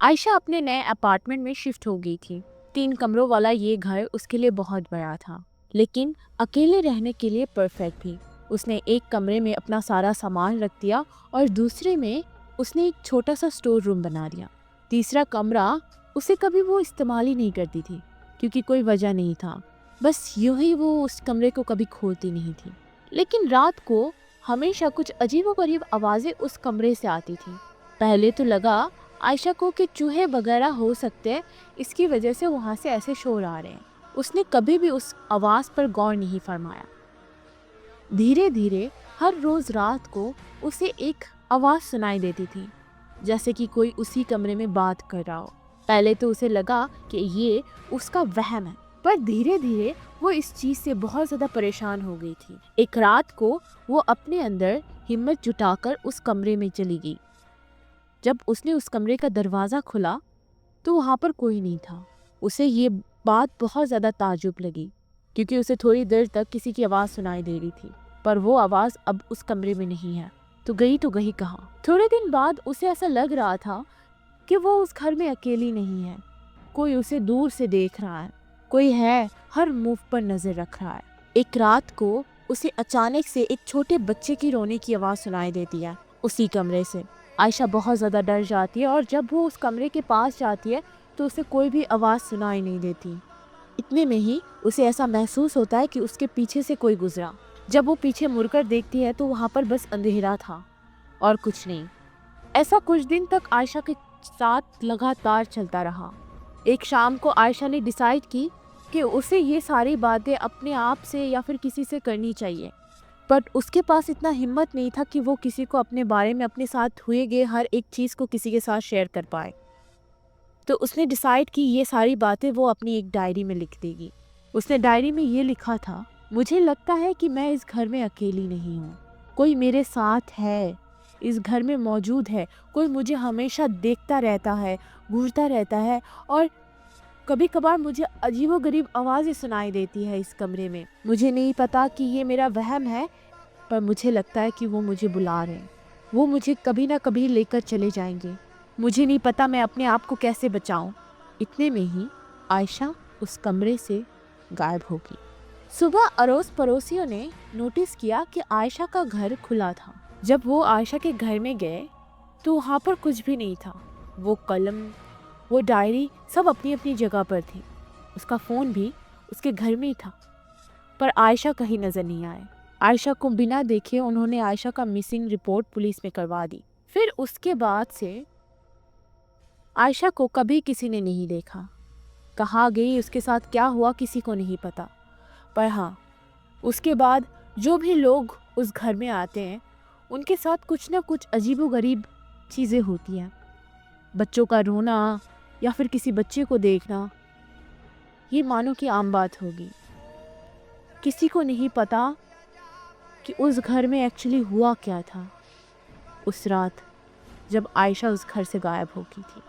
आयशा अपने नए अपार्टमेंट में शिफ्ट हो गई थी। 3 कमरों वाला ये घर उसके लिए बहुत बड़ा था, लेकिन अकेले रहने के लिए परफेक्ट भी। उसने एक कमरे में अपना सारा सामान रख दिया और दूसरे में उसने एक छोटा सा स्टोर रूम बना दिया। तीसरा कमरा उसे कभी वो इस्तेमाल ही नहीं करती थी, क्योंकि कोई वजह नहीं था। बस यूं ही वो उस कमरे को कभी खोलती नहीं थी। लेकिन रात को हमेशा कुछ अजीबोगरीब आवाज़ें उस कमरे से आती थी। पहले तो लगा आयशा को कि चूहे वगैरह हो सकते हैं, इसकी वजह से वहाँ से ऐसे शोर आ रहे हैं। उसने कभी भी उस आवाज़ पर गौर नहीं फरमाया। धीरे धीरे हर रोज़ रात को उसे एक आवाज़ सुनाई देती थी, जैसे कि कोई उसी कमरे में बात कर रहा हो। पहले तो उसे लगा कि ये उसका वहम है, पर धीरे धीरे वो इस चीज़ से बहुत ज़्यादा परेशान हो गई थी। एक रात को वो अपने अंदर हिम्मत जुटाकर उस कमरे में चली गई। जब उसने उस कमरे का दरवाज़ा खुला तो वहाँ पर कोई नहीं था। उसे ये बात बहुत ज़्यादा ताज्जुब लगी, क्योंकि उसे थोड़ी देर तक किसी की आवाज़ सुनाई दे रही थी, पर वो आवाज़ अब उस कमरे में नहीं है। तो गई कहाँ? थोड़े दिन बाद उसे ऐसा लग रहा था कि वो उस घर में अकेली नहीं है। कोई उसे दूर से देख रहा है, कोई है हर मूव पर नज़र रख रहा है। एक रात को उसे अचानक से एक छोटे बच्चे की रोने की आवाज़ सुनाई देती है उसी कमरे से। आयशा बहुत ज़्यादा डर जाती है और जब वो उस कमरे के पास जाती है तो उसे कोई भी आवाज़ सुनाई नहीं देती। इतने में ही उसे ऐसा महसूस होता है कि उसके पीछे से कोई गुजरा। जब वो पीछे मुड़कर देखती है तो वहाँ पर बस अंधेरा था और कुछ नहीं। ऐसा कुछ दिन तक आयशा के साथ लगातार चलता रहा। एक शाम को आयशा ने डिसाइड की कि उसे ये सारी बातें अपने आप से या फिर किसी से करनी चाहिए, पर उसके पास इतना हिम्मत नहीं था कि वो किसी को अपने बारे में, अपने साथ हुए गए हर एक चीज़ को किसी के साथ शेयर कर पाए। तो उसने डिसाइड की ये सारी बातें वो अपनी एक डायरी में लिख देगी। उसने डायरी में ये लिखा था, मुझे लगता है कि मैं इस घर में अकेली नहीं हूँ। कोई मेरे साथ है, इस घर में मौजूद है। कोई मुझे हमेशा देखता रहता है, घूरता रहता है, और कभी कभार मुझे अजीबोगरीब आवाज़ें सुनाई देती है इस कमरे में। मुझे नहीं पता कि ये मेरा वहम है, पर मुझे लगता है कि वो मुझे बुला रहे हैं। वो मुझे कभी ना कभी लेकर चले जाएंगे। मुझे नहीं पता मैं अपने आप को कैसे बचाऊं। इतने में ही आयशा उस कमरे से गायब हो गई। सुबह अड़ोस पड़ोसियों ने नोटिस किया कि आयशा का घर खुला था। जब वो आयशा के घर में गए तो वहाँ पर कुछ भी नहीं था। वो कलम, वो डायरी सब अपनी अपनी जगह पर थी। उसका फ़ोन भी उसके घर में ही था, पर आयशा कहीं नज़र नहीं आए। आयशा को बिना देखे उन्होंने आयशा का मिसिंग रिपोर्ट पुलिस में करवा दी। फिर उसके बाद से आयशा को कभी किसी ने नहीं देखा। कहाँ गई, उसके साथ क्या हुआ, किसी को नहीं पता। पर हाँ, उसके बाद जो भी लोग उस घर में आते हैं उनके साथ कुछ ना कुछ अजीबोगरीब चीज़ें होती हैं। बच्चों का रोना या फिर किसी बच्चे को देखना, ये मानो कि आम बात होगी। किसी को नहीं पता कि उस घर में एक्चुअली हुआ क्या था उस रात जब आयशा उस घर से गायब हो गई थी।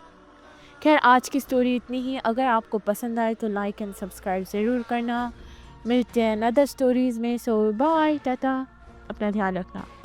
खैर, आज की स्टोरी इतनी ही। अगर आपको पसंद आए तो लाइक एंड सब्सक्राइब ज़रूर करना। मिलते हैं अदर स्टोरीज़ में। सो बाय, टाटा, अपना ध्यान रखना।